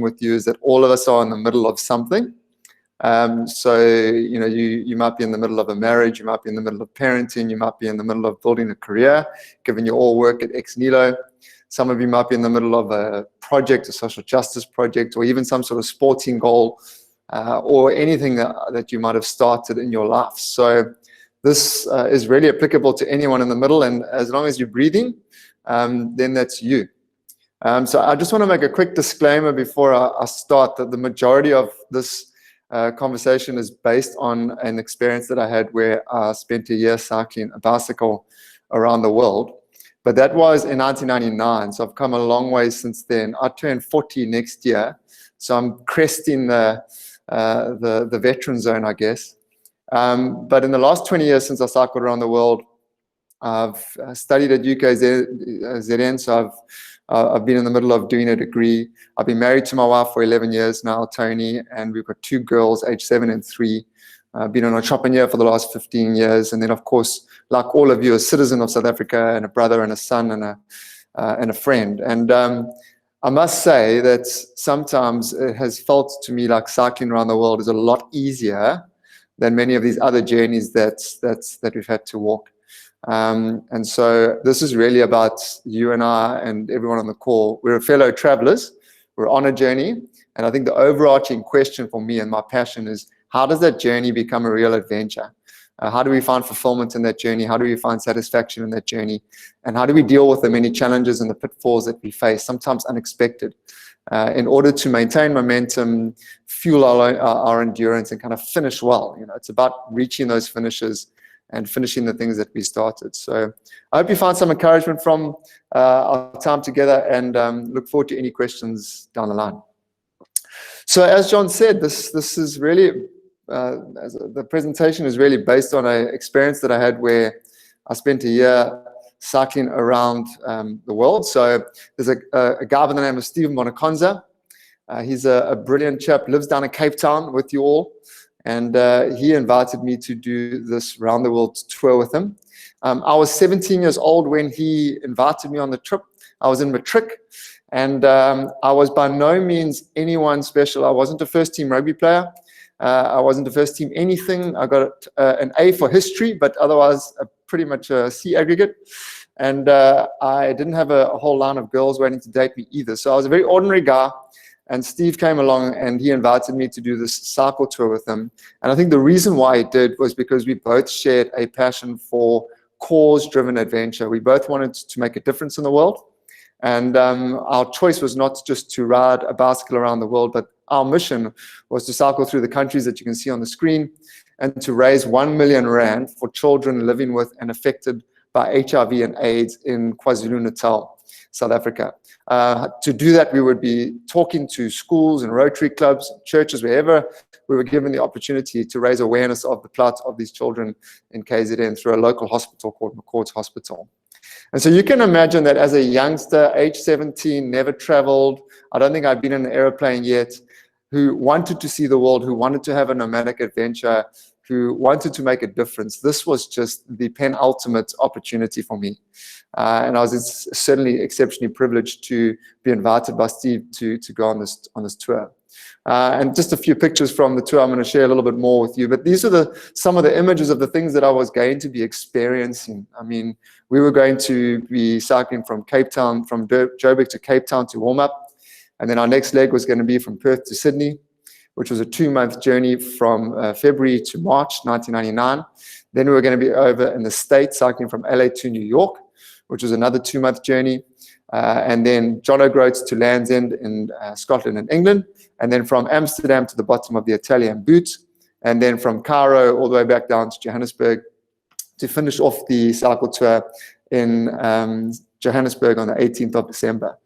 with you is that all of us are in the middle of something. So, you know, you might be in the middle of a marriage, you might be in the middle of parenting, you might be in the middle of building a career, given you all work at Ex Nihilo. Some of you might be in the middle of a project, a social justice project, or even some sort of sporting goal, or anything that you might have started in your life. So this is really applicable to anyone in the middle, and as long as you're breathing, then that's you. So I just want to make a quick disclaimer before I start that the majority of this conversation is based on an experience that I had where I spent a year cycling a bicycle around the world. But that was in 1999, so I've come a long way since then. I turn 40 next year, so I'm cresting the veteran zone, I guess. But in the last 20 years since I cycled around the world, I've studied at UKZN, so I've been in the middle of doing a degree. I've been married to my wife for 11 years now, Tony, and we've got 2 girls, aged 7 and 3. I've been an entrepreneur for the last 15 years. And then, of course, like all of you, a citizen of South Africa, and a brother and a son and a friend. And I must say that sometimes it has felt to me like cycling around the world is a lot easier than many of these other journeys that we've had to walk. And so this is really about you and I and everyone on the call. We're fellow travelers. We're on a journey. And I think the overarching question for me and my passion is, how does that journey become a real adventure? How do we find fulfillment in that journey? How do we find satisfaction in that journey? And how do we deal with the many challenges and the pitfalls that we face, sometimes unexpected, in order to maintain momentum, fuel our endurance, and kind of finish well? You know, it's about reaching those finishes and finishing the things that we started. So I hope you found some encouragement from our time together, and look forward to any questions down the line. So as John said, this is really, the presentation is really based on an experience that I had where I spent a year cycling around the world. So there's a guy by the name of Stephen Bonaconza. He's a brilliant chap, lives down in Cape Town with you all. And he invited me to do this round the world tour with him. I was 17 years old when he invited me on the trip. I was in matric, and I was by no means anyone special. I wasn't a first team rugby player. I wasn't a first team anything. I got an A for history, but otherwise pretty much a C aggregate. And I didn't have a whole line of girls waiting to date me either. So I was a very ordinary guy. And Steve came along and he invited me to do this cycle tour with him. And I think the reason why he did was because we both shared a passion for cause-driven adventure. We both wanted to make a difference in the world. And our choice was not just to ride a bicycle around the world, but our mission was to cycle through the countries that you can see on the screen and to raise 1 million rand for children living with and affected by HIV and AIDS in KwaZulu-Natal, South Africa. To do that, we would be talking to schools and Rotary clubs, churches, wherever we were given the opportunity to raise awareness of the plight of these children in KZN through a local hospital called McCord's Hospital. And so you can imagine that as a youngster, age 17, never traveled, I don't think I'd been in an airplane yet, who wanted to see the world, who wanted to have a nomadic adventure, who wanted to make a difference. This was just the penultimate opportunity for me. And I was certainly exceptionally privileged to be invited by Steve to go on this tour. And just a few pictures from the tour I'm going to share a little bit more with you. But these are some of the images of the things that I was going to be experiencing. I mean, we were going to be cycling from Cape Town, from Joburg to Cape Town to warm up. And then our next leg was going to be from Perth to Sydney, which was a 2-month journey from February to March 1999. Then we were going to be over in the States, cycling from LA to New York, which was another 2-month journey. And then John O'Groats to Land's End in Scotland and England. And then from Amsterdam to the bottom of the Italian boot. And then from Cairo all the way back down to Johannesburg to finish off the cycle tour in Johannesburg on the 18th of December.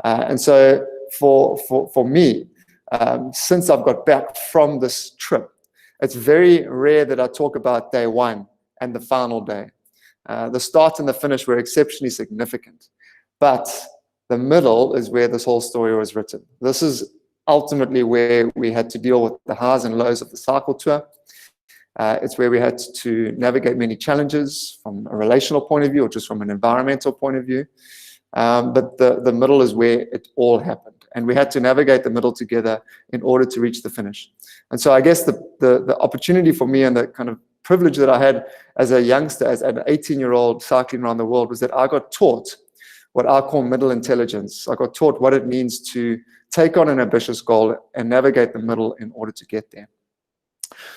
And so for me, since I've got back from this trip, it's very rare that I talk about day one and the final day. The start and the finish were exceptionally significant, but the middle is where this whole story was written. This is ultimately where we had to deal with the highs and lows of the cycle tour. It's where we had to navigate many challenges from a relational point of view or just from an environmental point of view. But the middle is where it all happened. and we had to navigate the middle together in order to reach the finish. And so I guess the opportunity for me and the kind of privilege that I had as a youngster, as an 18-year-old cycling around the world, was that I got taught what I call middle intelligence. I got taught what it means to take on an ambitious goal and navigate the middle in order to get there.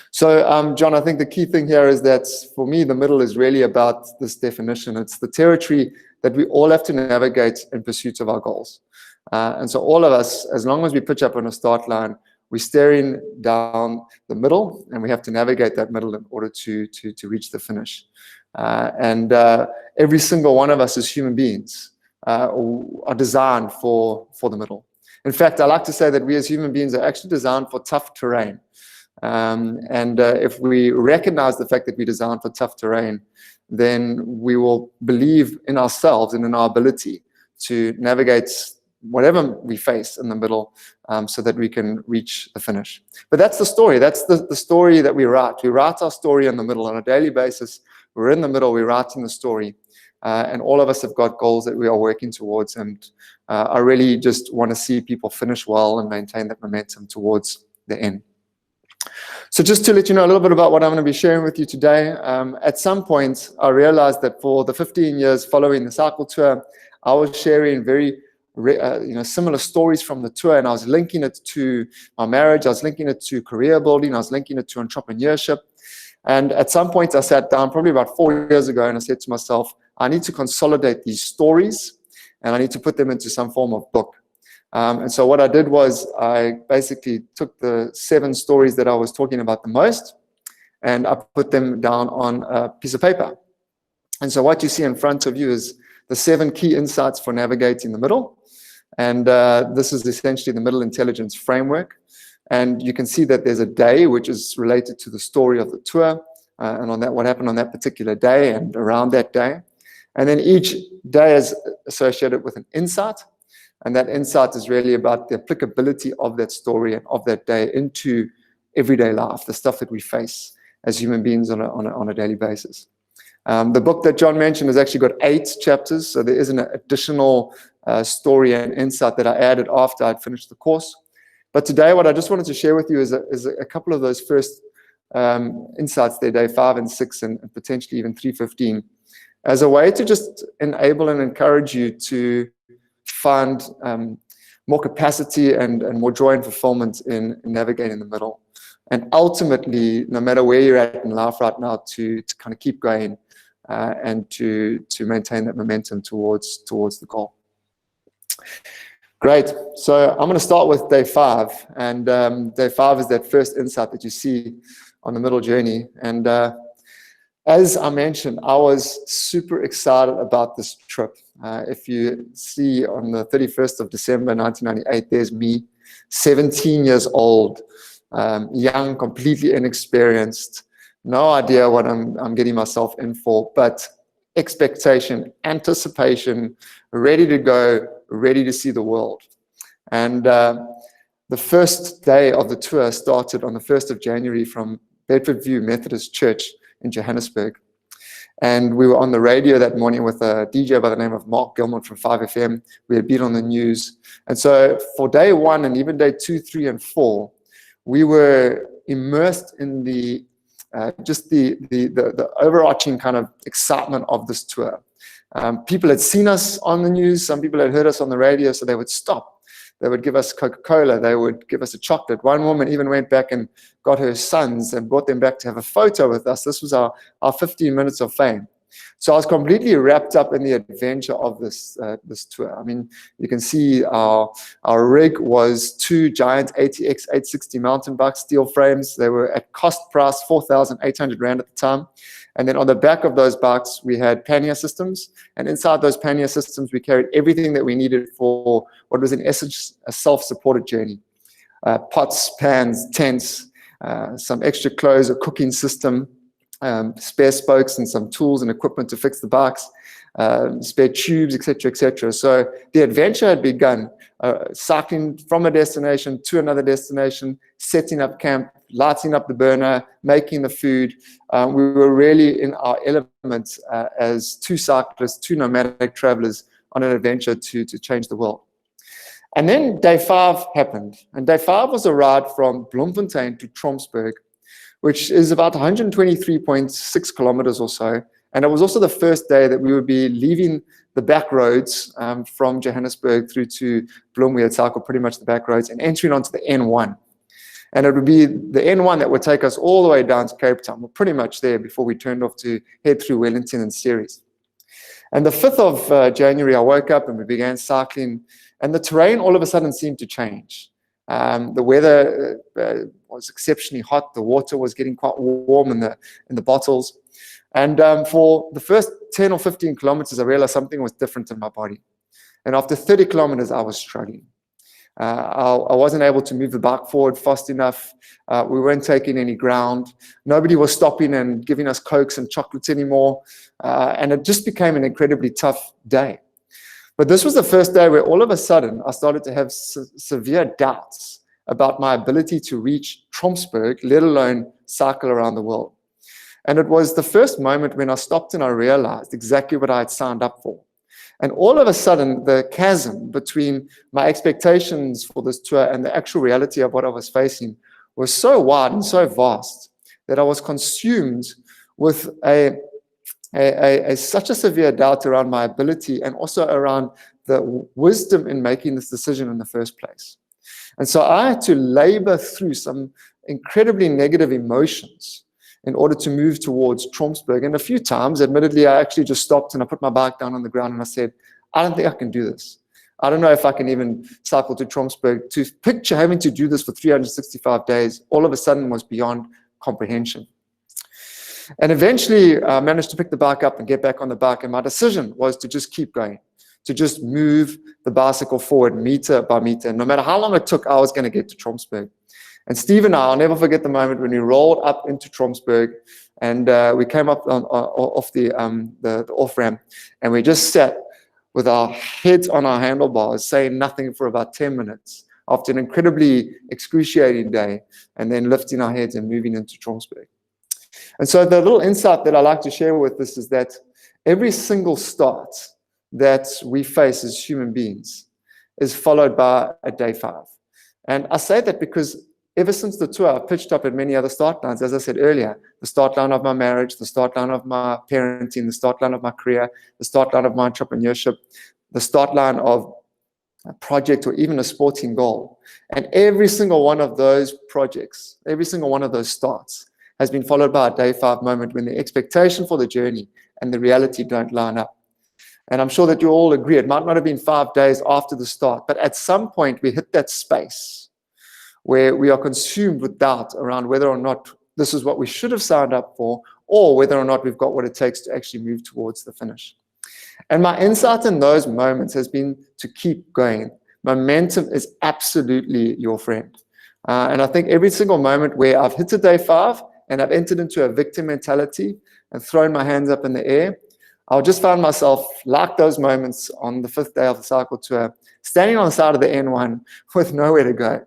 So, John, I think the key thing here is that for me, the middle is really about this definition. It's the territory that we all have to navigate in pursuit of our goals. And so all of us, as long as we pitch up on a start line, we're staring down the middle, and we have to navigate that middle in order to reach the finish. And every single one of us as human beings are designed for the middle. In fact, I like to say that we as human beings are actually designed for tough terrain. If we recognize the fact that we're designed for tough terrain, then we will believe in ourselves and in our ability to navigate whatever we face in the middle, so that we can reach the finish. But that's the story. That's the story that we write. We write our story in the middle on a daily basis. We're in the middle. We're writing the story. And all of us have got goals that we are working towards. And I really just want to see people finish well and maintain that momentum towards the end. So just to let you know a little bit about what I'm going to be sharing with you today, at some point I realized that for the 15 years following the cycle tour, I was sharing very similar stories from the tour, and I was linking it to my marriage, I was linking it to career building, I was linking it to entrepreneurship. And at some point I sat down, probably about 4 years ago, and I said to myself, I need to consolidate these stories and I need to put them into some form of book. And so what I did was I basically took the 7 stories that I was talking about the most, and I put them down on a piece of paper. And so what you see in front of you is the 7 key insights for navigating the middle. And this is essentially the middle intelligence framework. And you can see that there's a day which is related to the story of the tour, and on that, what happened on that particular day and around that day. And then each day is associated with an insight. And that insight is really about the applicability of that story and of that day into everyday life, the stuff that we face as human beings on a daily basis. The book that John mentioned has actually got 8 chapters, so there is an additional story and insight that I added after I'd finished the course. But today, what I just wanted to share with you is a couple of those first insights there, day 5 and 6, and potentially even 3:15, as a way to just enable and encourage you to find more capacity and more joy and fulfillment in navigating the middle. And ultimately, no matter where you're at in life right now, to kind of keep going and to maintain that momentum towards the goal. Great. So I'm going to start with day 5. And day 5 is that first insight that you see on the middle journey. And as I mentioned, I was super excited about this trip. If you see on the 31st of December 1998, there's me, 17 years old, young, completely inexperienced, no idea what I'm getting myself in for, but expectation, anticipation, ready to go, ready to see the world. And the first day of the tour started on the 1st of January from Bedford View Methodist Church in Johannesburg. And we were on the radio that morning with a DJ by the name of Mark Gilmore from 5FM. We had been on the news. And so for day 1 and even day 2, 3, and 4, we were immersed in the overarching kind of excitement of this tour. People had seen us on the news. Some people had heard us on the radio, so they would stop. They would give us Coca-Cola. They would give us a chocolate. One woman even went back and got her sons and brought them back to have a photo with us. This was our 15 minutes of fame. So I was completely wrapped up in the adventure of this tour. I mean, you can see our rig was 2 giant ATX 860 mountain bikes, steel frames. They were at cost price 4,800 Rand at the time. And then on the back of those bikes, we had pannier systems. And inside those pannier systems, we carried everything that we needed for what was in essence a self-supported journey. Pots, pans, tents, some extra clothes, a cooking system, spare spokes and some tools and equipment to fix the bikes, spare tubes, etc., etc. So the adventure had begun, cycling from a destination to another destination, setting up camp, lighting up the burner, making the food. We were really in our element as 2 cyclists, 2 nomadic travelers on an adventure to change the world. And then day 5 happened. And day 5 was a ride from Bloemfontein to Tromsburg, which is about 123.6 kilometers or so. And it was also the first day that we would be leaving the back roads from Johannesburg through to Bloem. We had cycled pretty much the back roads and entering onto the N1. And it would be the N1 that would take us all the way down to Cape Town. We're pretty much there before we turned off to head through Wellington and Ceres. And the 5th of January, I woke up and we began cycling, and the terrain all of a sudden seemed to change. The weather was exceptionally hot. The water was getting quite warm in the bottles. And for the first 10 or 15 kilometers, I realized something was different in my body. And after 30 kilometers, I was struggling. I wasn't able to move the bike forward fast enough. We weren't taking any ground. Nobody was stopping and giving us Cokes and chocolates anymore. And it just became an incredibly tough day. But this was the first day where all of a sudden I started to have severe doubts about my ability to reach Tromsburg, let alone cycle around the world. And it was the first moment when I stopped and I realized exactly what I had signed up for. And all of a sudden, the chasm between my expectations for this tour and the actual reality of what I was facing was so wide and so vast that I was consumed with such a severe doubt around my ability and also around the wisdom in making this decision in the first place. And so I had to labor through some incredibly negative emotions in order to move towards Tromsburg. And a few times, admittedly, I actually just stopped and I put my bike down on the ground and I said, I don't think I can do this. I don't know if I can even cycle to Tromsburg. To picture having to do this for 365 days, all of a sudden was beyond comprehension. And eventually, I managed to pick the bike up and get back on the bike. And my decision was to just keep going, to just move the bicycle forward meter by meter. And no matter how long it took, I was going to get to Tromsburg. And Steve and I, I'll never forget the moment when we rolled up into Tromsburg and we came up off the off-ramp and we just sat with our heads on our handlebars, saying nothing for about 10 minutes after an incredibly excruciating day, and then lifting our heads and moving into Tromsburg. And so the little insight that I like to share with this is that every single start that we face as human beings is followed by a day 5. And I say that because ever since the tour, I've pitched up at many other start lines. As I said earlier, the start line of my marriage, the start line of my parenting, the start line of my career, the start line of my entrepreneurship, the start line of a project or even a sporting goal. And every single one of those projects, every single one of those starts has been followed by a day 5 moment when the expectation for the journey and the reality don't line up. And I'm sure that you all agree, it might not have been 5 days after the start, but at some point we hit that space where we are consumed with doubt around whether or not this is what we should have signed up for, or whether or not we've got what it takes to actually move towards the finish. And my insight in those moments has been to keep going. Momentum is absolutely your friend. And I think every single moment where I've hit a day 5 and I've entered into a victim mentality and thrown my hands up in the air, I'll just find myself, like those moments on the 5th day of the cycle tour, standing on the side of the N1 with nowhere to go.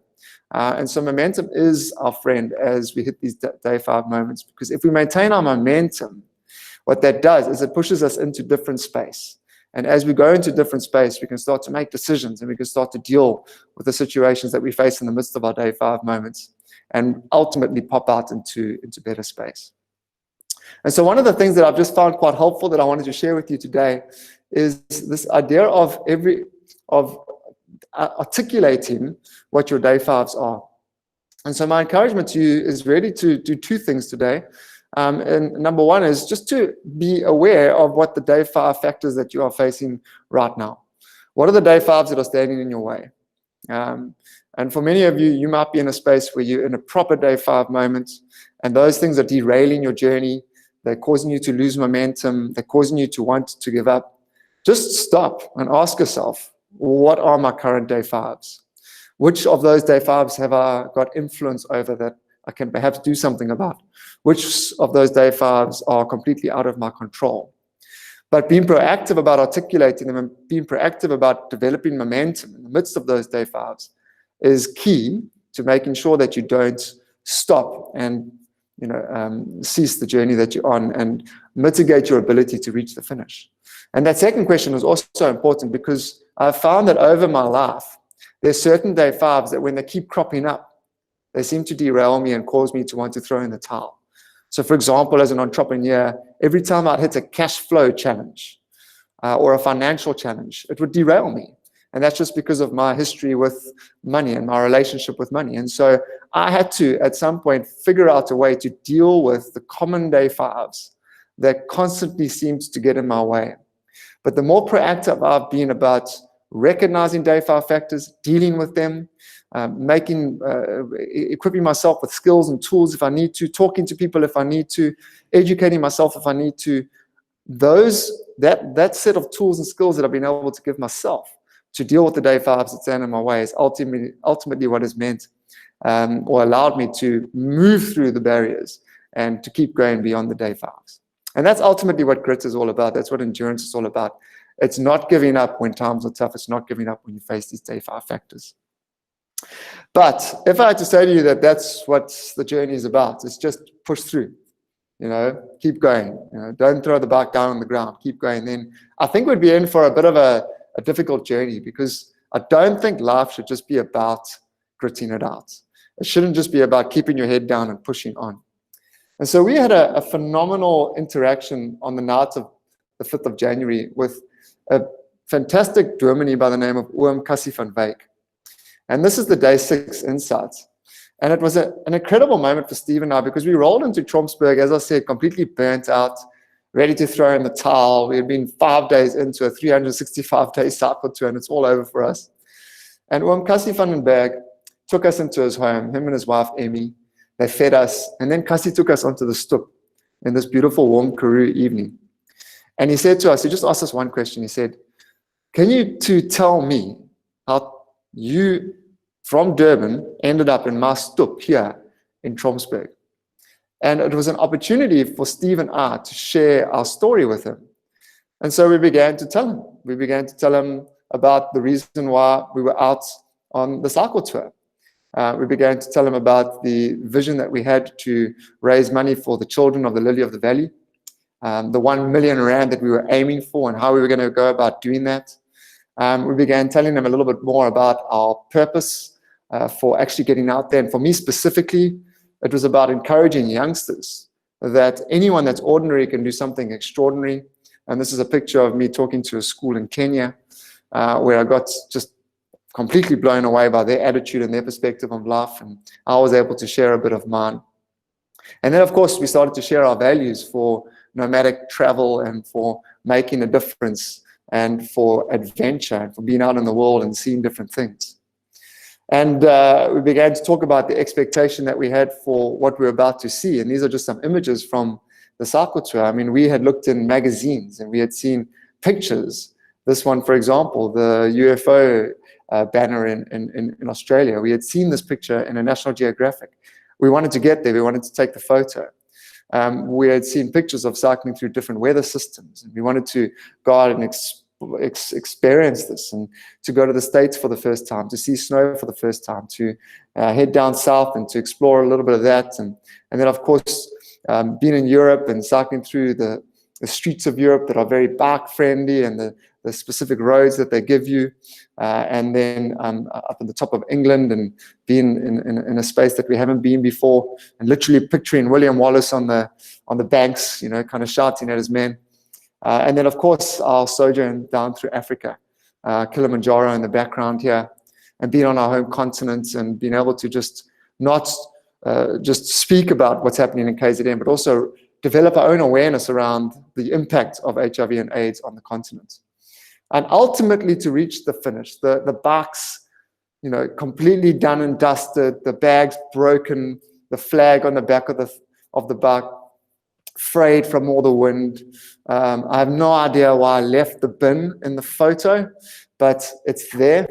And so momentum is our friend as we hit these day 5 moments, because if we maintain our momentum, what that does is it pushes us into different space. And as we go into different space, we can start to make decisions and we can start to deal with the situations that we face in the midst of our day 5 moments and ultimately pop out into better space. And so one of the things that I've just found quite helpful that I wanted to share with you today is this idea of articulating what your day 5s are. And so my encouragement to you is really to do 2 things today. And number 1 is just to be aware of what the day 5 factors that you are facing right now. What are the day 5s that are standing in your way? And for many of you, you might be in a space where you're in a proper day 5 moment, and those things are derailing your journey. They're causing you to lose momentum. They're causing you to want to give up. Just stop and ask yourself, what are my current day 5s? Which of those day 5s have I got influence over that I can perhaps do something about? Which of those day 5s are completely out of my control? But being proactive about articulating them and being proactive about developing momentum in the midst of those day 5s is key to making sure that you don't stop and cease the journey that you're on and mitigate your ability to reach the finish. And that second question is also important because I've found that over my life, There's certain day fives that when they keep cropping up, they seem to derail me and cause me to want to throw in the towel. So for example, as an entrepreneur, every time I'd hit a cash flow challenge or a financial challenge, it would derail me. And that's just because of my history with money and my relationship with money. And so I had to, at some point, figure out a way to deal with the common day fives that constantly seemed to get in my way. But the more proactive I've been about recognizing day five factors, dealing with them, equipping myself with skills and tools if I need to, talking to people if I need to, educating myself if I need to, that set of tools and skills that I've been able to give myself to deal with the day fives that stand in my way is ultimately what has meant or allowed me to move through the barriers and to keep going beyond the day fives. And that's ultimately what grit is all about. That's what endurance is all about. It's not giving up when times are tough. It's not giving up when you face these day five factors. But if I had to say to you that that's what the journey is about, it's just push through, keep going, don't throw the bike down on the ground, keep going. Then I think we'd be in for a bit of a difficult journey, because I don't think life should just be about gritting it out. It shouldn't just be about keeping your head down and pushing on. And so we had a phenomenal interaction on the night of the 5th of January with a fantastic dominee by the name of Oom Cassie van Wyk. And this is the day 6 insights. And it was an incredible moment for Steve and I, because we rolled into Tromsburg, as I said, completely burnt out, ready to throw in the towel. We had been 5 days into a 365-day cycle tour, and it's all over for us. And Oom Cassie van Wyk took us into his home, him and his wife, Emmy. They fed us, and then Cassie took us onto the stoep in this beautiful warm Karoo evening. And he said to us, he just asked us one question. He said, can you two tell me how you, from Durban, ended up in my stoep here in Tromsburg? And it was an opportunity for Steve and I to share our story with him. And so we began to tell him. We began to tell him about the reason why we were out on the cycle tour. We began to tell him about the vision that we had to raise money for the children of the Lily of the Valley, the 1 million rand that we were aiming for and how we were going to go about doing that. We began telling them a little bit more about our purpose for actually getting out there. And for me specifically, it was about encouraging youngsters that anyone that's ordinary can do something extraordinary. And this is a picture of me talking to a school in Kenya where I got just completely blown away by their attitude and their perspective on life. And I was able to share a bit of mine. And then, of course, we started to share our values for nomadic travel and for making a difference and for adventure and for being out in the world and seeing different things. And we began to talk about the expectation that we had for what we were about to see. And these are just some images from the cycle tour. I mean, we had looked in magazines and we had seen pictures. This one, for example, the UFO banner in Australia. We had seen this picture in a National Geographic. We wanted to get there. We wanted to take the photo. We had seen pictures of cycling through different weather systems. And we wanted to go out and experience this, and to go to the States for the first time, to see snow for the first time, to head down south and to explore a little bit of that. And then, of course, being in Europe and cycling through the streets of Europe that are very bike friendly and the specific roads that they give you. And then up at the top of England and being in a space that we haven't been before, and literally picturing William Wallace on the banks, kind of shouting at his men. And then, of course, our sojourn down through Africa, Kilimanjaro in the background here, and being on our home continent and being able to just not just speak about what's happening in KZN, but also develop our own awareness around the impact of HIV and AIDS on the continent. And ultimately to reach the finish, the bikes, completely done and dusted, the bags broken, the flag on the back of the bike frayed from all the wind. I have no idea why I left the bin in the photo, but it's there.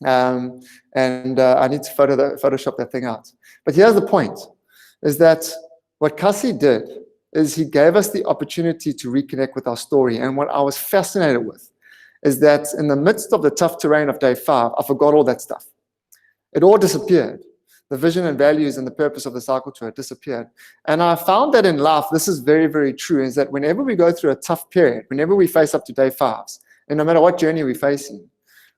And I need to Photoshop that thing out. But here's the point, is that what Cassie did is he gave us the opportunity to reconnect with our story. And what I was fascinated with is that in the midst of the tough terrain of day 5, I forgot all that stuff. It all disappeared. The vision and values and the purpose of the cycle tour disappeared. And I found that in life, this is very, very true, is that whenever we go through a tough period, whenever we face up to day 5s, and no matter what journey we're facing,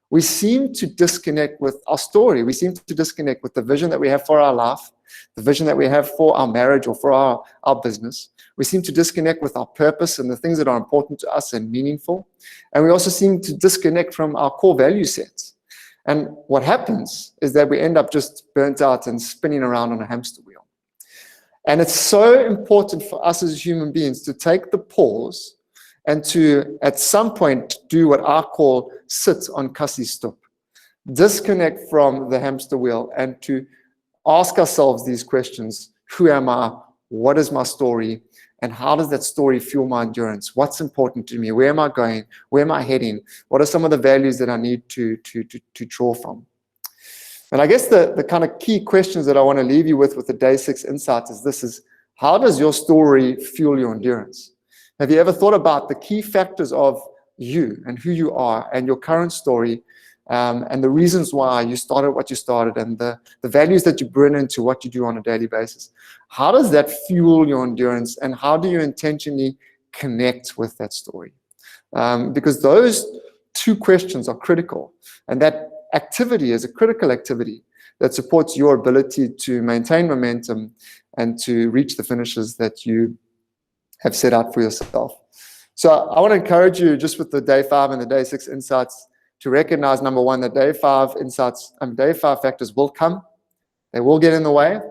we seem to disconnect with our story. We seem to disconnect with the vision that we have for our life, the vision that we have for our marriage or for our business. We seem to disconnect with our purpose and the things that are important to us and meaningful. And we also seem to disconnect from our core value sets. And what happens is that we end up just burnt out and spinning around on a hamster wheel. And it's so important for us as human beings to take the pause and to, at some point, do what I call sit on kassie stop. Disconnect from the hamster wheel and to ask ourselves these questions. Who am I? What is my story? And how does that story fuel my endurance? What's important to me? Where am I going? Where am I heading? What are some of the values that I need to draw from? And I guess the kind of key questions that I want to leave you with the day 6 insight is this: is how does your story fuel your endurance? Have you ever thought about the key factors of you and who you are and your current story, and the reasons why you started what you started, and the values that you bring into what you do on a daily basis? How does that fuel your endurance, and how do you intentionally connect with that story? Because those 2 questions are critical, and that activity is a critical activity that supports your ability to maintain momentum and to reach the finishes that you have set out for yourself. So I want to encourage you, just with the day 5 and the day 6 insights, to recognize, number 1, that day 5 insights and day 5 factors will come. They will get in the way,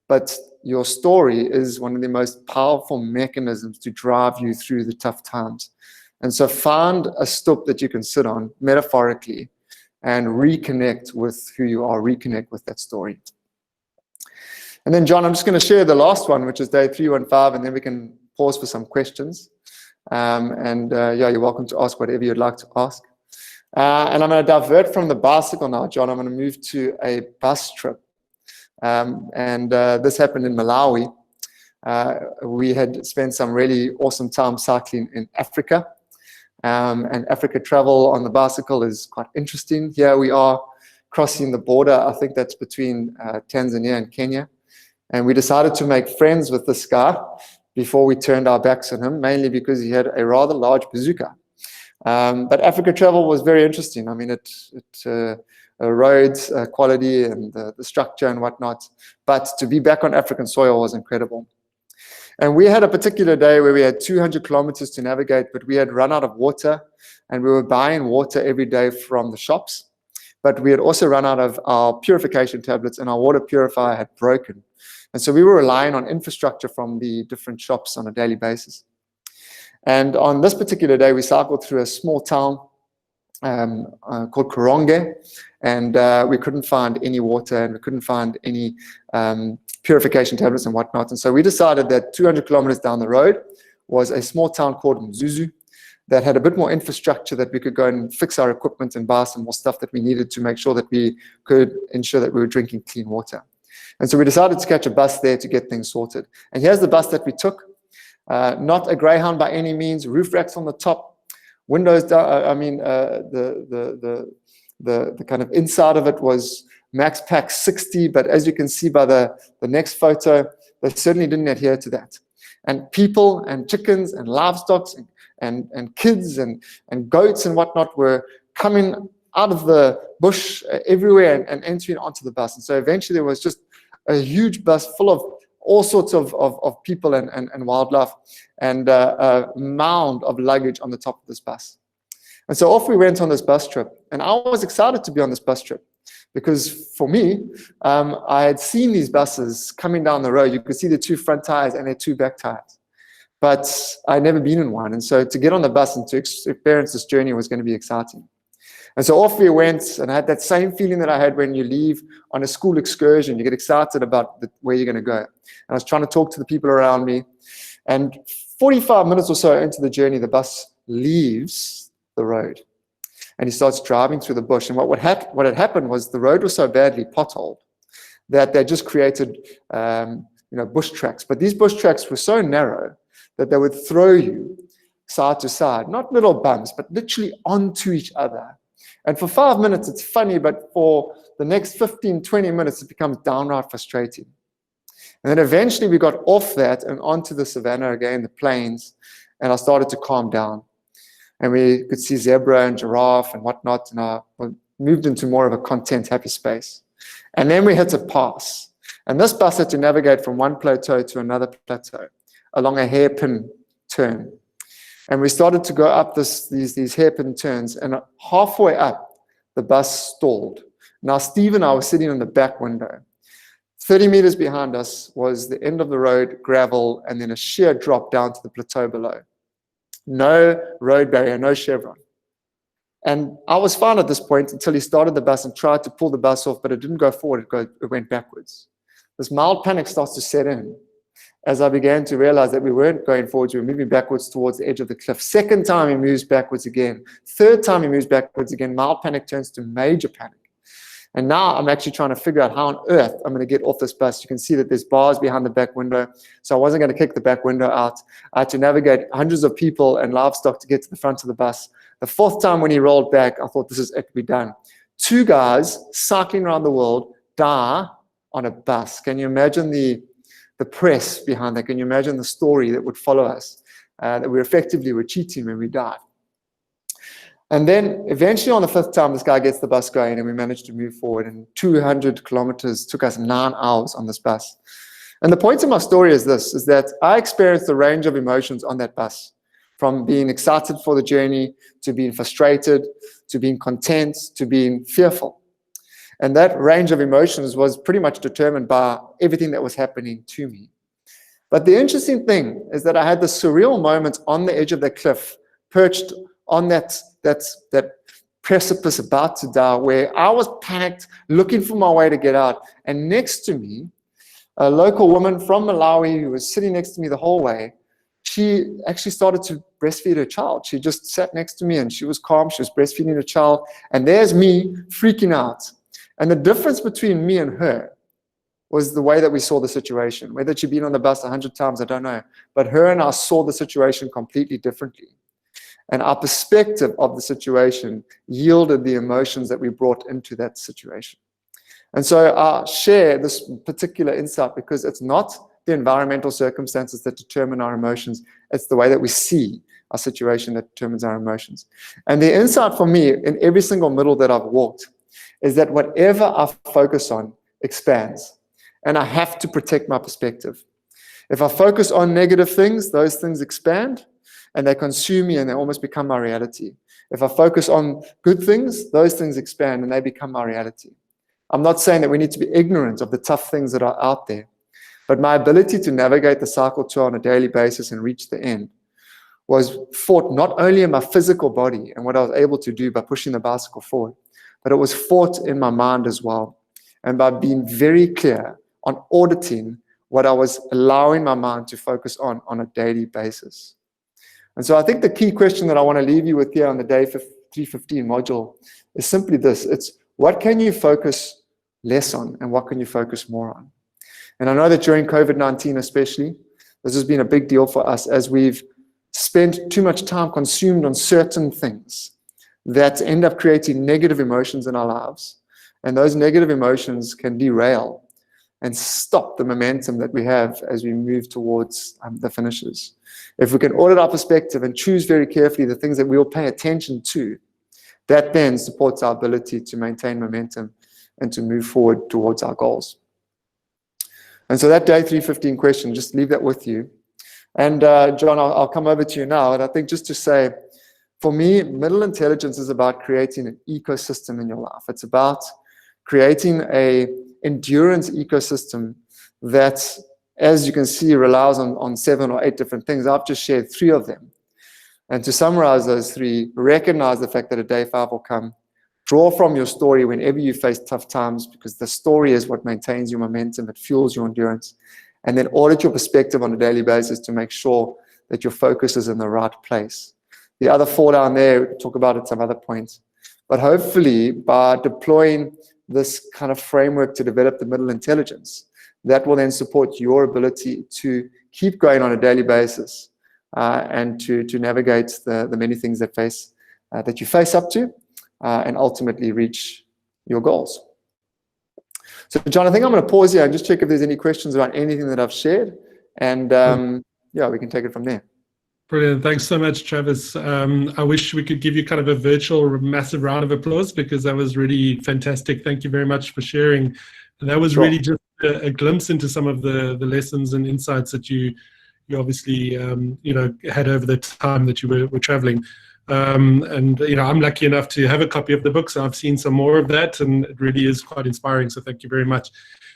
but your story is one of the most powerful mechanisms to drive you through the tough times. And so find a stoop that you can sit on, metaphorically, and reconnect with who you are, reconnect with that story. And then, John, I'm just going to share the last one, which is day 315, and then we can pause for some questions. Yeah, you're welcome to ask whatever you'd like to ask. And I'm going to divert from the bicycle now, John. I'm going to move to a bus trip. This happened in Malawi. We had spent some really awesome time cycling in Africa. And Africa travel on the bicycle is quite interesting. Here we are crossing the border. I think that's between Tanzania and Kenya. And we decided to make friends with this guy before we turned our backs on him, mainly because he had a rather large bazooka. But Africa travel was very interesting. I mean, roads quality and the structure and whatnot. But to be back on African soil was incredible. And we had a particular day where we had 200 kilometers to navigate, but we had run out of water, and we were buying water every day from the shops. But we had also run out of our purification tablets, and our water purifier had broken. And so we were relying on infrastructure from the different shops on a daily basis. And on this particular day, we cycled through a small town called Koronge, and we couldn't find any water, and we couldn't find any purification tablets and whatnot. And so we decided that 200 kilometers down the road was a small town called Mzuzu that had a bit more infrastructure, that we could go and fix our equipment and buy some more stuff that we needed to make sure that we could ensure that we were drinking clean water. And so we decided to catch a bus there to get things sorted. And here's the bus that we took. Not a Greyhound by any means, roof racks on the top, windows down. The kind of inside of it was max pack 60, but as you can see by the next photo, they certainly didn't adhere to that. And people and chickens and livestock and kids and goats and whatnot were coming out of the bush everywhere and entering onto the bus. And so eventually there was just a huge bus full of all sorts of people and wildlife, and a mound of luggage on the top of this bus. And so off we went on this bus trip. And I was excited to be on this bus trip because for me, I had seen these buses coming down the road. You could see the 2 front tires and their 2 back tires. But I'd never been in one. And so to get on the bus and to experience this journey was going to be exciting. And so off we went, and I had that same feeling that I had when you leave on a school excursion. You get excited about where you're going to go. And I was trying to talk to the people around me. And 45 minutes or so into the journey, the bus leaves the road. And he starts driving through the bush. And what had happened was the road was so badly potholed that they just created bush tracks. But these bush tracks were so narrow that they would throw you side to side, not little bumps, but literally onto each other. And for 5 minutes, it's funny, but for the next 15, 20 minutes, it becomes downright frustrating. And then eventually we got off that and onto the savannah again, the plains, and I started to calm down. and we could see zebra and giraffe and whatnot, and I moved into more of a content, happy space. And then we hit a pass. And this bus had to navigate from one plateau to another plateau along a hairpin turn. And we started to go up these hairpin turns, and halfway up, the bus stalled. Now, Steve and I were sitting in the back window. 30 meters behind us was the end of the road, gravel, and then a sheer drop down to the plateau below. No road barrier, no chevron. And I was fine at this point until he started the bus and tried to pull the bus off, but it didn't go forward, it went backwards. This mild panic starts to set in as I began to realize that we weren't going forwards, we were moving backwards towards the edge of the cliff. Second time he moves backwards again. Third time he moves backwards again. Mild panic turns to major panic. And now I'm actually trying to figure out how on earth I'm going to get off this bus. You can see that there's bars behind the back window, so I wasn't going to kick the back window out. I had to navigate hundreds of people and livestock to get to the front of the bus. The fourth time when he rolled back, I thought this is it, we're done. 2 guys cycling around the world die on a bus. Can you imagine the press behind that? Can you imagine the story that would follow us? That we effectively were cheating when we died. And then eventually on the 5th time, this guy gets the bus going and we managed to move forward. And 200 kilometers took us 9 hours on this bus. And the point of my story is this, is that I experienced a range of emotions on that bus, from being excited for the journey, to being frustrated, to being content, to being fearful. And that range of emotions was pretty much determined by everything that was happening to me. But the interesting thing is that I had this surreal moment on the edge of the cliff, perched on that precipice about to die, where I was panicked, looking for my way to get out. And next to me, a local woman from Malawi who was sitting next to me the whole way, she actually started to breastfeed her child. She just sat next to me and she was calm. She was breastfeeding her child. And there's me freaking out. And the difference between me and her was the way that we saw the situation. Whether she'd been on the bus 100 times, I don't know. But her and I saw the situation completely differently. And our perspective of the situation yielded the emotions that we brought into that situation. And so I share this particular insight because it's not the environmental circumstances that determine our emotions. It's the way that we see our situation that determines our emotions. And the insight for me in every single middle that I've walked is that whatever I focus on expands. And I have to protect my perspective. If I focus on negative things, those things expand and they consume me and they almost become my reality. If I focus on good things, those things expand and they become my reality. I'm not saying that we need to be ignorant of the tough things that are out there, but my ability to navigate the cycle tour on a daily basis and reach the end was fought not only in my physical body and what I was able to do by pushing the bicycle forward, but it was fought in my mind as well. And by being very clear on auditing what I was allowing my mind to focus on a daily basis. And so I think the key question that I want to leave you with here on the day 315 module is simply this. It's what can you focus less on and what can you focus more on? And I know that during COVID-19 especially, this has been a big deal for us as we've spent too much time consumed on certain things that end up creating negative emotions in our lives. And those negative emotions can derail and stop the momentum that we have as we move towards the finishes. If we can audit our perspective and choose very carefully the things that we will pay attention to, that then supports our ability to maintain momentum and to move forward towards our goals. And so that day 315 question, just leave that with you. And John, I'll come over to you now. And I think just to say, for me, middle intelligence is about creating an ecosystem in your life. It's about creating an endurance ecosystem that, as you can see, relies on 7 or 8 different things. I've just shared 3 of them. And to summarize those 3, recognize the fact that a day 5 will come. Draw from your story whenever you face tough times, because the story is what maintains your momentum, it fuels your endurance. And then audit your perspective on a daily basis to make sure that your focus is in the right place. The other 4 down there, we can talk about at some other points. But hopefully, by deploying this kind of framework to develop the middle intelligence, that will then support your ability to keep going on a daily basis and to navigate the many things that you face up to and ultimately reach your goals. So, John, I think I'm going to pause here and just check if there's any questions about anything that I've shared. And yeah, we can take it from there. Brilliant. Thanks so much, Travis. I wish we could give you kind of a virtual massive round of applause, because that was really fantastic. Thank you very much for sharing. And that was really just a glimpse into some of the lessons and insights that you obviously had over the time that you were traveling. And I'm lucky enough to have a copy of the book, so I've seen some more of that, and it really is quite inspiring. So thank you very much.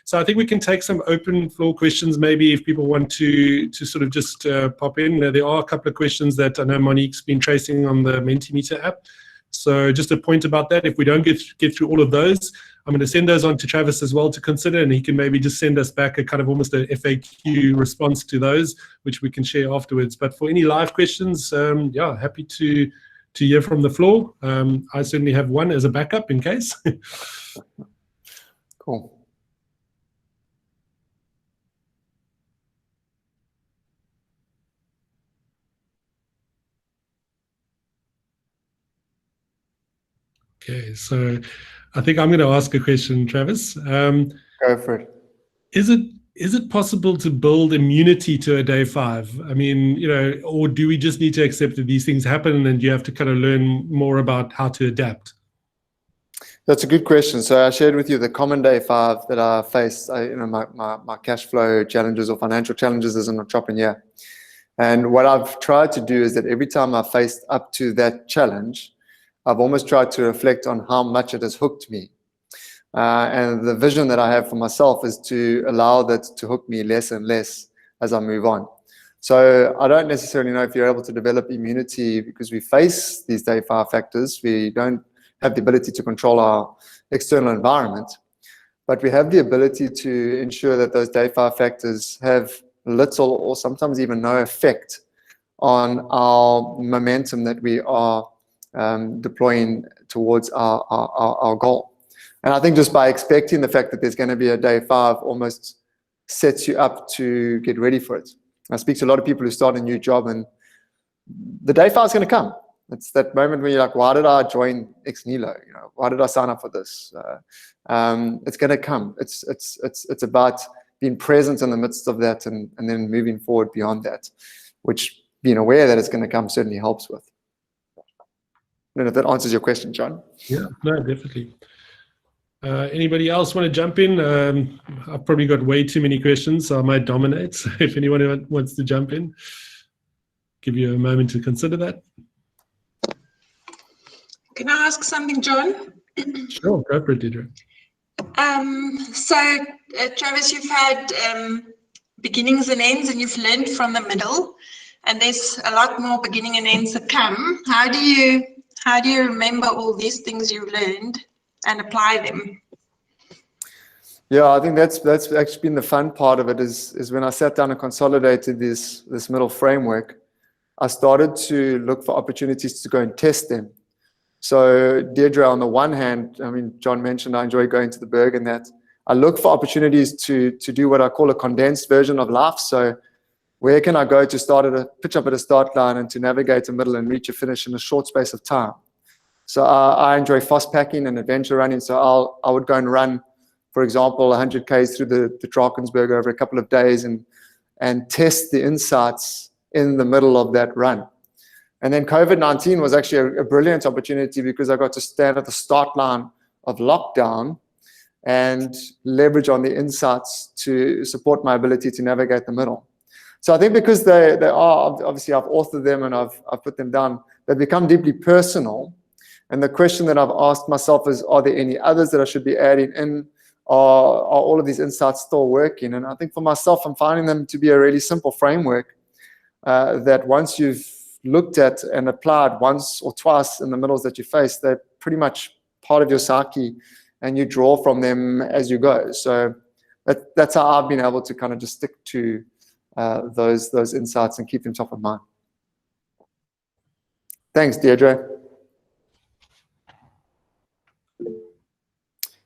So I think we can take some open floor questions, maybe, if people want to sort of just pop in. There are a couple of questions that I know Monique's been tracing on the Mentimeter app. So just a point about that, if we don't get through all of those, I'm going to send those on to Travis as well to consider, and he can maybe just send us back a kind of almost a FAQ response to those, which we can share afterwards. But for any live questions, happy to hear from the floor. I certainly have one as a backup in case. Cool. Okay, so I think I'm going to ask a question, Travis. Go for it. Is it possible to build immunity to a day 5? I mean, or do we just need to accept that these things happen and you have to kind of learn more about how to adapt? That's a good question. So I shared with you the common day 5 that I faced, my cash flow challenges or financial challenges as an entrepreneur. And what I've tried to do is that every time I faced up to that challenge, I've almost tried to reflect on how much it has hooked me. And the vision that I have for myself is to allow that to hook me less and less as I move on. So I don't necessarily know if you're able to develop immunity because we face these day 5 factors. We don't have the ability to control our external environment, but we have the ability to ensure that those day 5 factors have little or sometimes even no effect on our momentum that we are deploying towards our goal. And I think just by expecting the fact that there's going to be a day 5 almost sets you up to get ready for it. I speak to a lot of people who start a new job, and the day 5 is going to come. It's that moment when you're like, why did I join Ex Nihilo? Why did I sign up for this? It's going to come. It's about being present in the midst of that, and then moving forward beyond that, which being aware that it's going to come certainly helps with. I don't know if that answers your question, John. Yeah, no, definitely. Anybody else want to jump in? I've probably got way too many questions, so I might dominate. So if anyone wants to jump in, give you a moment to consider that. Can I ask something, John? Sure, go for it, Deirdre. So, Travis, you've had beginnings and ends, and you've learned from the middle, and there's a lot more beginning and ends to come. How do you remember all these things you learned and apply them? Yeah, I think that's actually been the fun part of it. Is when I sat down and consolidated this middle framework, I started to look for opportunities to go and test them. So Deirdre, on the one hand, I mean, John mentioned I enjoy going to the Berg, and that I look for opportunities to do what I call a condensed version of life. So where can I go to pitch up at a start line and to navigate a middle and reach a finish in a short space of time? So I enjoy fast packing and adventure running. So I would go and run, for example, 100 Ks through the Drakensberg over a couple of days and test the insights in the middle of that run. And then COVID-19 was actually a brilliant opportunity because I got to stand at the start line of lockdown and leverage on the insights to support my ability to navigate the middle. So I think because they are, obviously I've authored them and I've put them down, they become deeply personal. And the question that I've asked myself is, are there any others that I should be adding in? Are all of these insights still working? And I think for myself, I'm finding them to be a really simple framework that once you've looked at and applied once or twice in the middles that you face, they're pretty much part of your psyche, and you draw from them as you go. So that's how I've been able to kind of just stick to those insights and keep them top of mind. Thanks, Deirdre.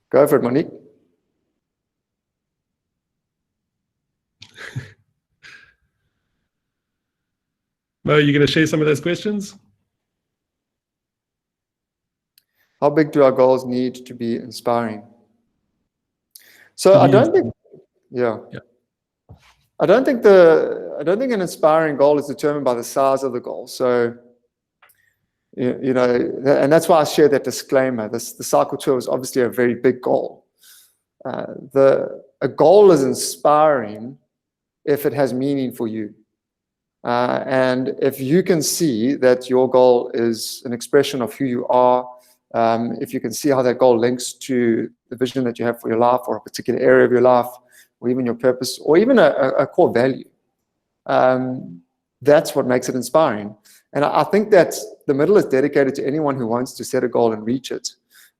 Go for it, Monique. Mo, are you going to share some of those questions? How big do our goals need to be inspiring? So I don't think, yeah. I don't think an inspiring goal is determined by the size of the goal. So, you know, and that's why I shared that disclaimer. The cycle tour was obviously a very big goal. A goal is inspiring if it has meaning for you. And if you can see that your goal is an expression of who you are, if you can see how that goal links to the vision that you have for your life or a particular area of your life, or even your purpose, or even a core value, that's what makes it inspiring. And I think that the middle is dedicated to anyone who wants to set a goal and reach it.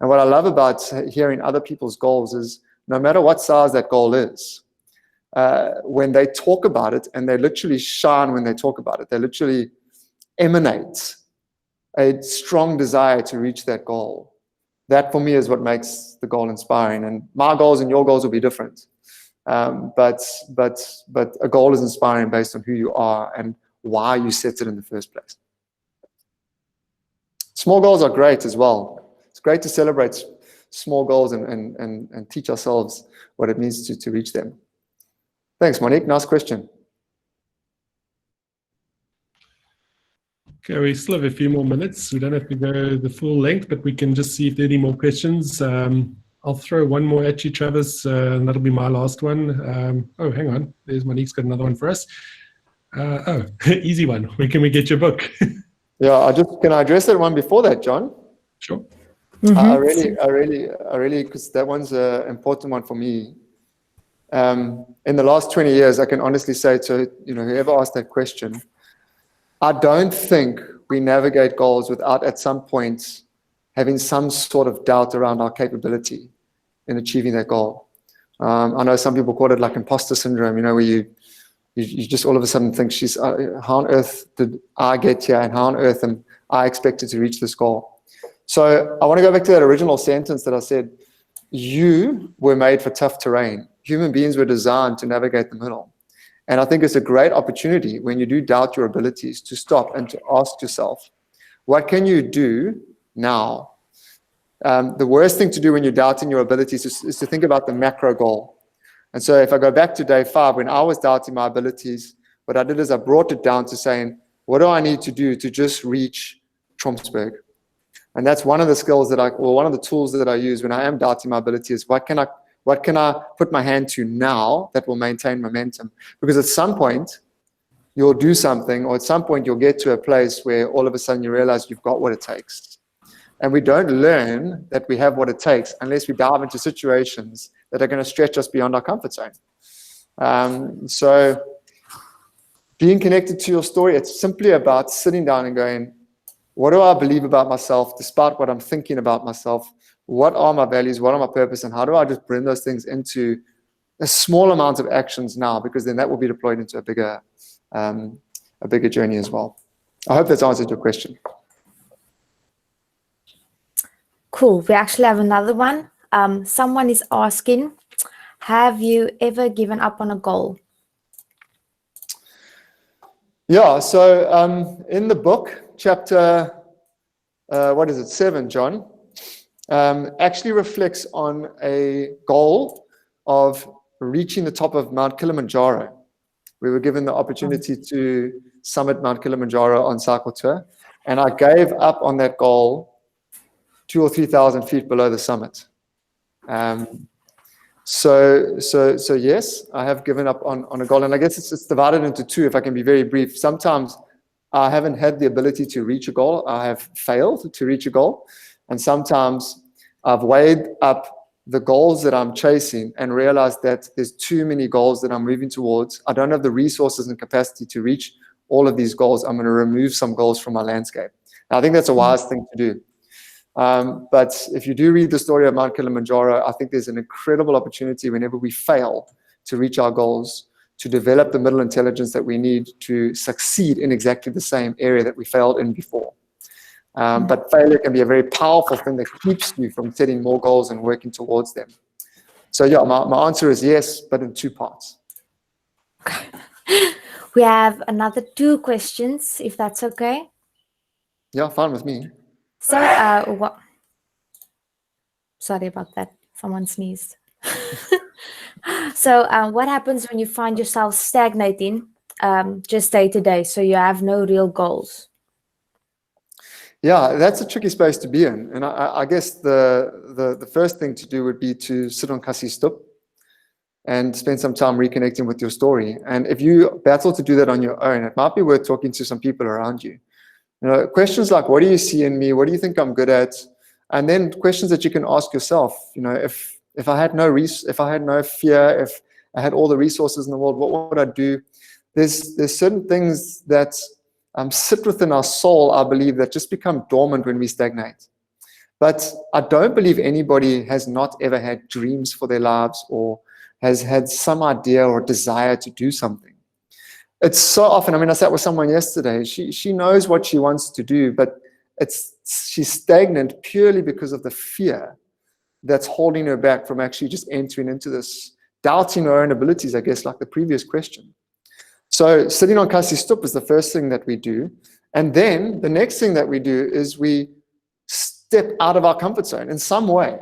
And what I love about hearing other people's goals is no matter what size that goal is, when they talk about it, and they literally shine when they talk about it, they literally emanate a strong desire to reach that goal. That for me is what makes the goal inspiring. And my goals and your goals will be different. But a goal is inspiring based on who you are and why you set it in the first place. Small goals are great as well. It's great to celebrate small goals and teach ourselves what it means to reach them. Thanks, Monique. Nice question. Okay, we still have a few more minutes. We don't have to go the full length, but we can just see if there are any more questions. I'll throw one more at you, Travis, and that'll be my last one. Oh, hang on. There's Monique's got another one for us. Oh, easy one. When can we get your book? Yeah, can I address that one before that, John? Sure. Mm-hmm. I really, because that one's an important one for me. In the last 20 years, I can honestly say to whoever asked that question, I don't think we navigate goals without at some point having some sort of doubt around our capability in achieving that goal. I know some people call it like imposter syndrome, where you just all of a sudden think, how on earth did I get here, and how on earth am I expected to reach this goal? So I want to go back to that original sentence that I said, you were made for tough terrain. Human beings were designed to navigate the middle. And I think it's a great opportunity when you do doubt your abilities to stop and to ask yourself, what can you do now? The worst thing to do when you're doubting your abilities is to think about the macro goal. And so if I go back to day 5, when I was doubting my abilities, what I did is I brought it down to saying, what do I need to do to just reach Trumpsburg? And that's one of the skills one of the tools that I use when I am doubting my abilities. What can I put my hand to now that will maintain momentum? Because at some point, you'll do something, or at some point you'll get to a place where all of a sudden you realize you've got what it takes. And we don't learn that we have what it takes unless we dive into situations that are going to stretch us beyond our comfort zone. So being connected to your story, it's simply about sitting down and going, what do I believe about myself despite what I'm thinking about myself? What are my values? What are my purpose? And how do I just bring those things into a small amount of actions now? Because then that will be deployed into a bigger journey as well. I hope that's answered your question. Cool. We actually have another one. Someone is asking, have you ever given up on a goal? Yeah, so in the book, chapter, 7, John, actually reflects on a goal of reaching the top of Mount Kilimanjaro. We were given the opportunity to summit Mount Kilimanjaro on cycle tour, and I gave up on that goal 2,000 or 3,000 feet below the summit. So yes, I have given up on a goal, and I guess it's divided into two, if I can be very brief. Sometimes I haven't had the ability to reach a goal. I have failed to reach a goal. And sometimes I've weighed up the goals that I'm chasing and realized that there's too many goals that I'm moving towards. I don't have the resources and capacity to reach all of these goals. I'm going to remove some goals from my landscape. And I think that's a wise thing to do. But if you do read the story of Mount Kilimanjaro, I think there's an incredible opportunity whenever we fail to reach our goals, to develop the middle intelligence that we need to succeed in exactly the same area that we failed in before. But failure can be a very powerful thing that keeps you from setting more goals and working towards them. So yeah, my answer is yes, but in 2 parts. We have another 2 questions, if that's okay. Yeah, fine with me. So, what? Sorry about that. Someone sneezed. So what happens when you find yourself stagnating just day to day, so you have no real goals? Yeah, that's a tricky space to be in. And I guess the first thing to do would be to sit on kasi stop and spend some time reconnecting with your story. And if you battle to do that on your own, it might be worth talking to some people around you. You know, questions like, what do you see in me? What do you think I'm good at? And then questions that you can ask yourself, you know, if I had no fear, if I had all the resources in the world, what would I do? There's certain things that sit within our soul, I believe, that just become dormant when we stagnate. But I don't believe anybody has not ever had dreams for their lives or has had some idea or desire to do something. It's so often, I mean, I sat with someone yesterday, she knows what she wants to do, but she's stagnant purely because of the fear that's holding her back from actually just entering into this, doubting her own abilities, I guess, like the previous question. So sitting on kasi stop is the first thing that we do. And then the next thing that we do is we step out of our comfort zone in some way,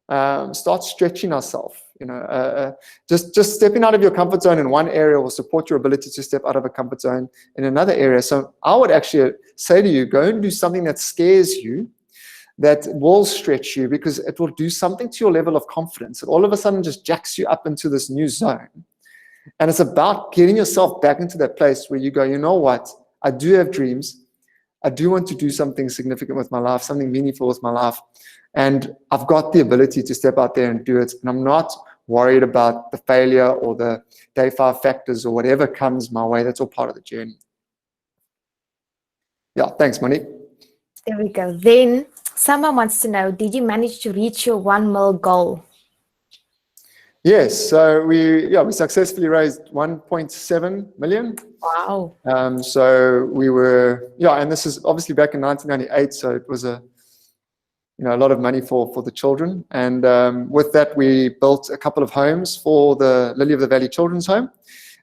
start stretching ourselves. You know, just stepping out of your comfort zone in one area will support your ability to step out of a comfort zone in another area. So I would actually say to you, go and do something that scares you, that will stretch you, because it will do something to your level of confidence. It all of a sudden just jacks you up into this new zone. And it's about getting yourself back into that place where you go, you know what, I do have dreams. I do want to do something significant with my life, something meaningful with my life. And I've got the ability to step out there and do it. And I'm not worried about the failure or the day 5 factors or whatever comes my way. That's all part of the journey. Yeah, thanks, Monique. There we go. Then someone wants to know, did you manage to reach your 1 mil goal? Yes, so we successfully raised 1.7 million. Wow. So we were, and this is obviously back in 1998, so it was a lot of money for the children. And with that, we built a couple of homes for the Lily of the Valley Children's Home.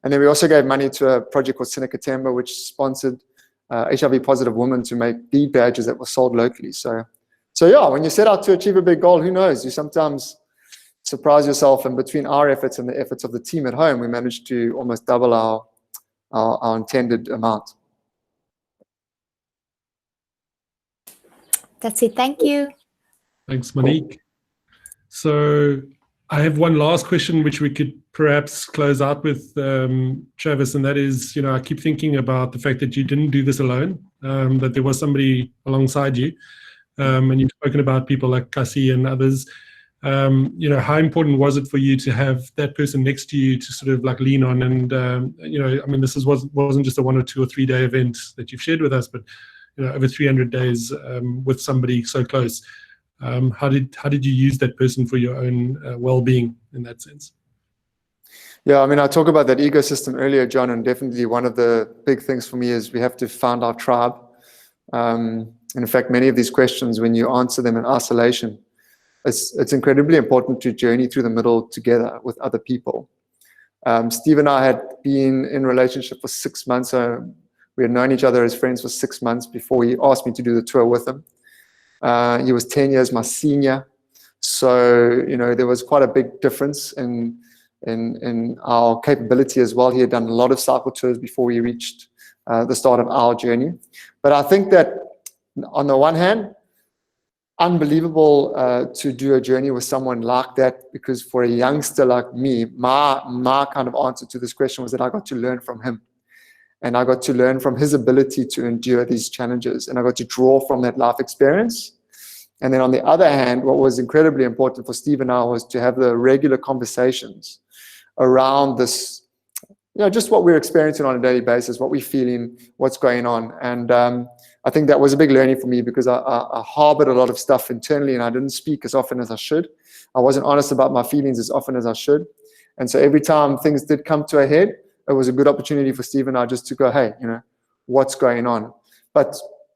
And then we also gave money to a project called Seneca Temba, which sponsored HIV positive women to make bead badges that were sold locally. So yeah, when you set out to achieve a big goal, who knows? You sometimes surprise yourself, and between our efforts and the efforts of the team at home, we managed to almost double our intended amount. That's it. Thank you. Thanks, Monique. So I have one last question, which we could perhaps close out with, Travis, and that is, I keep thinking about the fact that you didn't do this alone, that there was somebody alongside you, and you've spoken about people like Kasi and others. How important was it for you to have that person next to you to sort of like lean on? And I mean, this wasn't just a 1 or 2 or 3 day event that you've shared with us, but over 300 days with somebody so close. How did you use that person for your own well-being in that sense? Yeah, I mean, I talked about that ecosystem earlier, John, and definitely one of the big things for me is we have to find our tribe. And in fact, many of these questions, when you answer them in isolation, it's incredibly important to journey through the middle together with other people. Steve and I had been in a relationship for 6 months. So we had known each other as friends for 6 months before he asked me to do the tour with him. He was 10 years my senior. So, there was quite a big difference in our capability as well. He had done a lot of cycle tours before we reached the start of our journey. But I think that on the one hand, unbelievable to do a journey with someone like that, because for a youngster like me, my kind of answer to this question was that I got to learn from him. And I got to learn from his ability to endure these challenges. And I got to draw from that life experience. And then on the other hand, what was incredibly important for Steve and I was to have the regular conversations around this, just what we're experiencing on a daily basis, what we're feeling, what's going on. And I think that was a big learning for me, because I harbored a lot of stuff internally and I didn't speak as often as I should. I wasn't honest about my feelings as often as I should. And so every time things did come to a head, it was a good opportunity for Steve and I just to go, hey, what's going on? But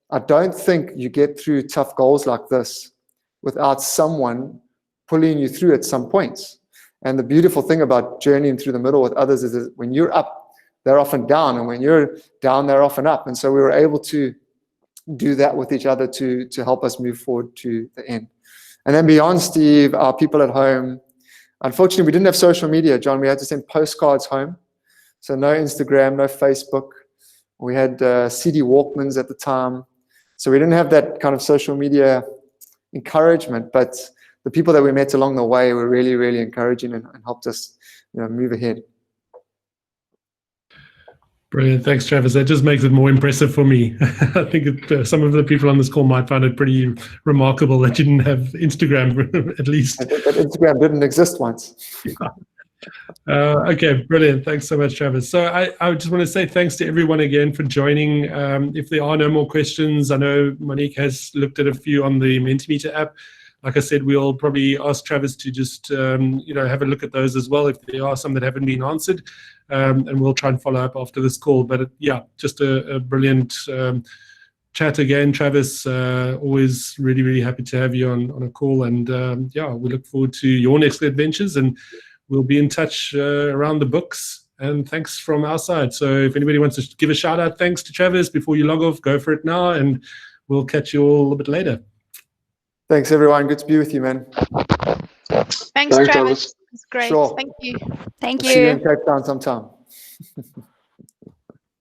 I don't think you get through tough goals like this without someone pulling you through at some points. And the beautiful thing about journeying through the middle with others is that when you're up, they're often down. And when you're down, they're often up. And so we were able to do that with each other to help us move forward to the end. And then beyond Steve, our people at home, Unfortunately, we didn't have social media, John. We had to send postcards home. So no Instagram, no Facebook. We had CD Walkmans at the time. So we didn't have that kind of social media encouragement, but the people that we met along the way were really, really encouraging and helped us, move ahead. Brilliant. Thanks, Travis. That just makes it more impressive for me. I think some of the people on this call might find it pretty remarkable that you didn't have Instagram, at least. I think that Instagram didn't exist once. Okay, brilliant. Thanks so much, Travis. So I just want to say thanks to everyone again for joining. If there are no more questions, I know Monique has looked at a few on the Mentimeter app. Like I said, we'll probably ask Travis to just have a look at those as well if there are some that haven't been answered, and we'll try and follow up after this call. But yeah, just a brilliant chat again, Travis. Always really, really happy to have you on a call, and yeah, we look forward to your next adventures, and we'll be in touch around the books. And thanks from our side. So if anybody wants to give a shout out, thanks to Travis before you log off, go for it now, and we'll catch you all a bit later. Thanks, everyone. Good to be with you, man. Thanks, Travis. It's great. Sure. Thank you. Thank See you you. in Cape Town sometime.